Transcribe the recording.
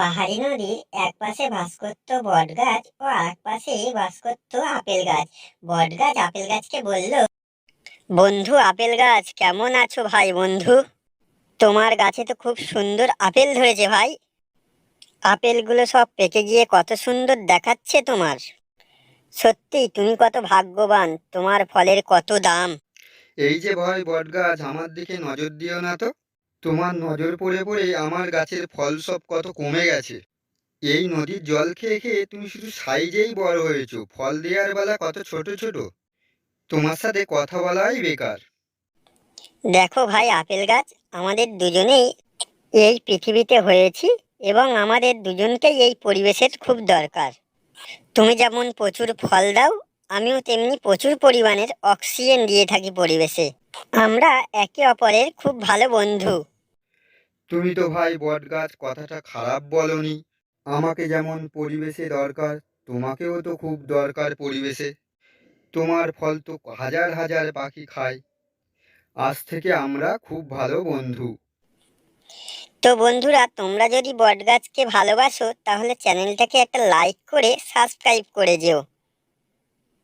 পাহাড়ি নদীর এক পাশে বাস করত বট গাছ ও আরেক পাশে বাস করত আপেল গাছ। বট গাছ আপেল গাছকে বলল, বন্ধু আপেল গাছ, কেমন আছো ভাই বন্ধু? তোমার গাছে তো খুব সুন্দর আপেল ধরেছে ভাই। আপেলগুলো সব পেকে গিয়ে কত সুন্দর দেখাচ্ছে তোমার। সত্যি তুমি কত ভাগ্যবান, তোমার ফলের কত দাম। এই যে ভয় বটগাছ, আমার দিকে নজর দিও না তো। তোমার নজর পড়ে পড়ে আমার গাছের ফল সব কত কমে গেছে। এই নদীর জল খেয়ে খেয়ে তুমি শুধু সাইজেই বড় হয়েছো, ফল দেওয়ার বেলা কত ছোট ছোট। তোমার সাথে কথা বলাই বেকার। দেখো ভাই আপেল গাছ, আমাদের দুজনেই এই পৃথিবীতে হয়েছি এবং আমাদের দুজনকেই এই পরিবেশের খুব দরকার। তুমি যেমন প্রচুর ফল দাও, আমিও তেমনি প্রচুর পরিমাণের অক্সিজেন দিয়ে থাকি পরিবেশে। আমরা একে অপরের খুব ভালো বন্ধু। তুমি তো ভাই বটগাছ কথাটা খারাপ বলনি। আমাকে যেমন পরিবেশে দরকার, তোমাকেও তো খুব দরকার পরিবেশে। তোমার ফল তো হাজার হাজার পাখি খায়। আজ থেকে আমরা খুব ভালো বন্ধু। তো বন্ধুরা, তোমরা যদি বটগাছকে ভালোবাসো তাহলে চ্যানেলটাকে একটা লাইক করে সাবস্ক্রাইব করে যেও।